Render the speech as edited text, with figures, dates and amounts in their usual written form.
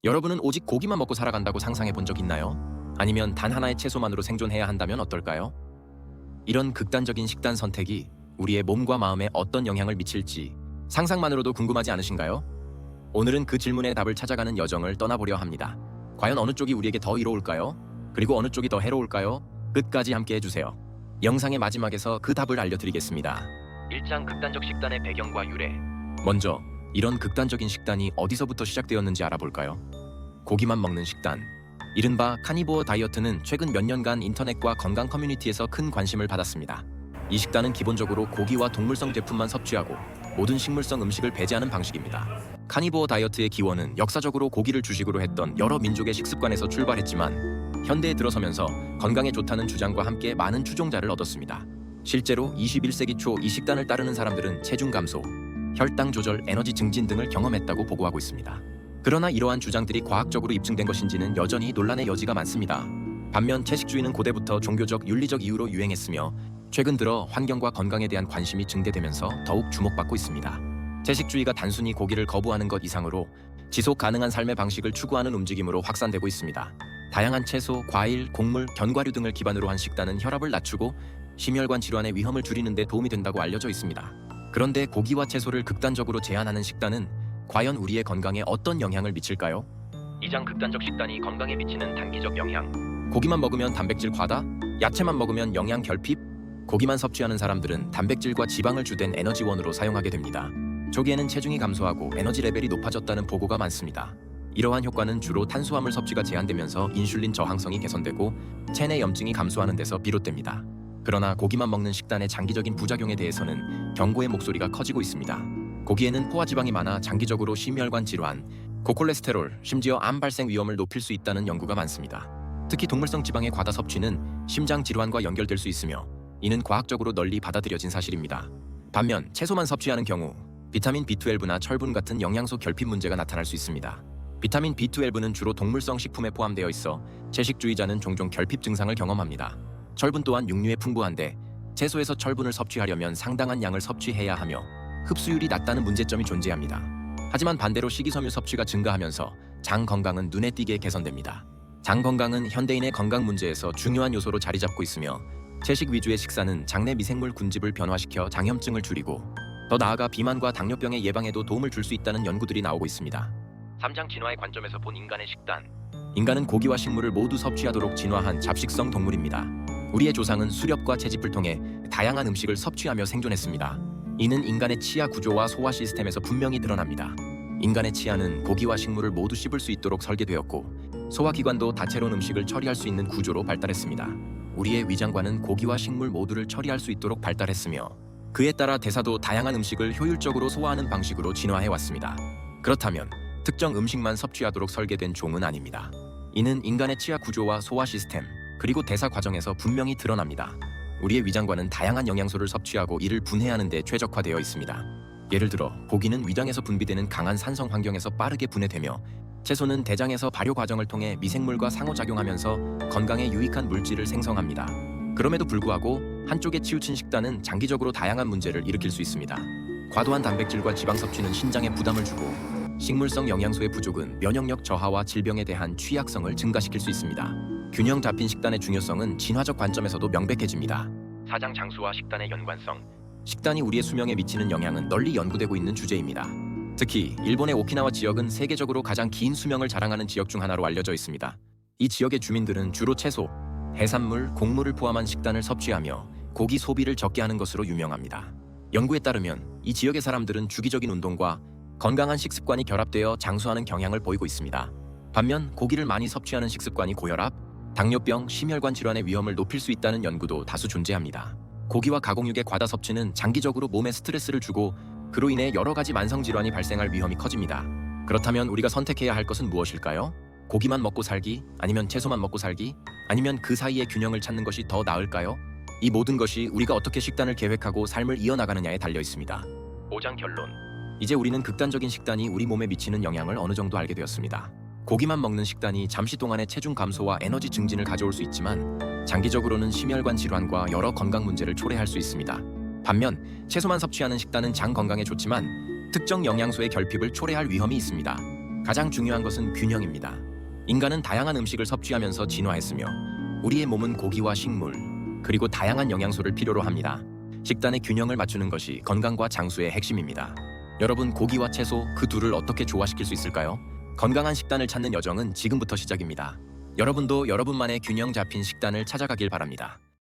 여러분은 오직 고기만 먹고 살아간다고 상상해 본 적 있나요? 아니면 단 하나의 채소만으로 생존해야 한다면 어떨까요? 이런 극단적인 식단 선택이 우리의 몸과 마음에 어떤 영향을 미칠지 상상만으로도 궁금하지 않으신가요? 오늘은 그 질문의 답을 찾아가는 여정을 떠나보려 합니다. 과연 어느 쪽이 우리에게 더 이로울까요? 그리고 어느 쪽이 더 해로울까요? 끝까지 함께 해주세요. 영상의 마지막에서 그 답을 알려드리겠습니다. 1장 극단적 식단의 배경과 유래. 먼저 이런 극단적인 식단이 어디서부터 시작되었는지 알아볼까요? 고기만 먹는 식단. 이른바 카니보어 다이어트는 최근 몇 년간 인터넷과 건강 커뮤니티에서 큰 관심을 받았습니다. 이 식단은 기본적으로 고기와 동물성 제품만 섭취하고 모든 식물성 음식을 배제하는 방식입니다. 카니보어 다이어트의 기원은 역사적으로 고기를 주식으로 했던 여러 민족의 식습관에서 출발했지만 현대에 들어서면서 건강에 좋다는 주장과 함께 많은 추종자를 얻었습니다. 실제로 21세기 초 이 식단을 따르는 사람들은 체중 감소, 혈당 조절, 에너지 증진 등을 경험했다고 보고하고 있습니다. 그러나 이러한 주장들이 과학적으로 입증된 것인지는 여전히 논란의 여지가 많습니다. 반면 채식주의는 고대부터 종교적, 윤리적 이유로 유행했으며 최근 들어 환경과 건강에 대한 관심이 증대되면서 더욱 주목받고 있습니다. 채식주의가 단순히 고기를 거부하는 것 이상으로 지속 가능한 삶의 방식을 추구하는 움직임으로 확산되고 있습니다. 다양한 채소, 과일, 곡물, 견과류 등을 기반으로 한 식단은 혈압을 낮추고 심혈관 질환의 위험을 줄이는 데 도움이 된다고 알려져 있습니다. 그런데 고기와 채소를 극단적으로 제한하는 식단은 과연 우리의 건강에 어떤 영향을 미칠까요? 2장 극단적 식단이 건강에 미치는 단기적 영향. 고기만 먹으면 단백질 과다? 야채만 먹으면 영양 결핍? 고기만 섭취하는 사람들은 단백질과 지방을 주된 에너지원으로 사용하게 됩니다. 초기에는 체중이 감소하고 에너지 레벨이 높아졌다는 보고가 많습니다. 이러한 효과는 주로 탄수화물 섭취가 제한되면서 인슐린 저항성이 개선되고 체내 염증이 감소하는 데서 비롯됩니다. 그러나 고기만 먹는 식단의 장기적인 부작용에 대해서는 경고의 목소리가 커지고 있습니다. 고기에는 포화지방이 많아 장기적으로 심혈관 질환, 고콜레스테롤, 심지어 암 발생 위험을 높일 수 있다는 연구가 많습니다. 특히 동물성 지방의 과다 섭취는 심장 질환과 연결될 수 있으며 이는 과학적으로 널리 받아들여진 사실입니다. 반면 채소만 섭취하는 경우 비타민 B12나 철분 같은 영양소 결핍 문제가 나타날 수 있습니다. 비타민 B12는 주로 동물성 식품에 포함되어 있어 채식주의자는 종종 결핍 증상을 경험합니다. 철분 또한 육류에 풍부한데 채소에서 철분을 섭취하려면 상당한 양을 섭취해야 하며 흡수율이 낮다는 문제점이 존재합니다. 하지만 반대로 식이섬유 섭취가 증가하면서 장 건강은 눈에 띄게 개선됩니다. 장 건강은 현대인의 건강 문제에서 중요한 요소로 자리 잡고 있으며 채식 위주의 식사는 장내 미생물 군집을 변화시켜 장염증을 줄이고 더 나아가 비만과 당뇨병의 예방에도 도움을 줄 수 있다는 연구들이 나오고 있습니다. 3장 진화의 관점에서 본 인간의 식단. 인간은 고기와 식물을 모두 섭취하도록 진화한 잡식성 동물입니다. 우리의 조상은 수렵과 채집을 통해 다양한 음식을 섭취하며 생존했습니다. 이는 인간의 치아 구조와 소화 시스템에서 분명히 드러납니다. 인간의 치아는 고기와 식물을 모두 씹을 수 있도록 설계되었고 소화기관도 다채로운 음식을 처리할 수 있는 구조로 발달했습니다. 우리의 위장관은 고기와 식물 모두를 처리할 수 있도록 발달했으며 그에 따라 대사도 다양한 음식을 효율적으로 소화하는 방식으로 진화해왔습니다. 그렇다면 특정 음식만 섭취하도록 설계된 종은 아닙니다. 이는 인간의 치아 구조와 소화 시스템, 그리고 대사 과정에서 분명히 드러납니다. 우리의 위장관은 다양한 영양소를 섭취하고 이를 분해하는 데 최적화되어 있습니다. 예를 들어 고기는 위장에서 분비되는 강한 산성 환경에서 빠르게 분해되며 채소는 대장에서 발효 과정을 통해 미생물과 상호작용하면서 건강에 유익한 물질을 생성합니다. 그럼에도 불구하고 한쪽에 치우친 식단은 장기적으로 다양한 문제를 일으킬 수 있습니다. 과도한 단백질과 지방 섭취는 신장에 부담을 주고 식물성 영양소의 부족은 면역력 저하와 질병에 대한 취약성을 증가시킬 수 있습니다. 균형 잡힌 식단의 중요성은 진화적 관점에서도 명백해집니다. 4장 장수와 식단의 연관성. 식단이 우리의 수명에 미치는 영향은 널리 연구되고 있는 주제입니다. 특히 일본의 오키나와 지역은 세계적으로 가장 긴 수명을 자랑하는 지역 중 하나로 알려져 있습니다. 이 지역의 주민들은 주로 채소, 해산물, 곡물을 포함한 식단을 섭취하며 고기 소비를 적게 하는 것으로 유명합니다. 연구에 따르면 이 지역의 사람들은 주기적인 운동과 건강한 식습관이 결합되어 장수하는 경향을 보이고 있습니다. 반면 고기를 많이 섭취하는 식습관이 고혈압, 당뇨병, 심혈관 질환의 위험을 높일 수 있다는 연구도 다수 존재합니다. 고기와 가공육의 과다 섭취는 장기적으로 몸에 스트레스를 주고 그로 인해 여러 가지 만성 질환이 발생할 위험이 커집니다. 그렇다면 우리가 선택해야 할 것은 무엇일까요? 고기만 먹고 살기? 아니면 채소만 먹고 살기? 아니면 그 사이의 균형을 찾는 것이 더 나을까요? 이 모든 것이 우리가 어떻게 식단을 계획하고 삶을 이어나가느냐에 달려 있습니다. 5장 결론. 이제 우리는 극단적인 식단이 우리 몸에 미치는 영향을 어느 정도 알게 되었습니다. 고기만 먹는 식단이 잠시 동안의 체중 감소와 에너지 증진을 가져올 수 있지만 장기적으로는 심혈관 질환과 여러 건강 문제를 초래할 수 있습니다. 반면 채소만 섭취하는 식단은 장 건강에 좋지만 특정 영양소의 결핍을 초래할 위험이 있습니다. 가장 중요한 것은 균형입니다. 인간은 다양한 음식을 섭취하면서 진화했으며 우리의 몸은 고기와 식물, 그리고 다양한 영양소를 필요로 합니다. 식단의 균형을 맞추는 것이 건강과 장수의 핵심입니다. 여러분, 고기와 채소 그 둘을 어떻게 조화시킬 수 있을까요? 건강한 식단을 찾는 여정은 지금부터 시작입니다. 여러분도 여러분만의 균형 잡힌 식단을 찾아가길 바랍니다.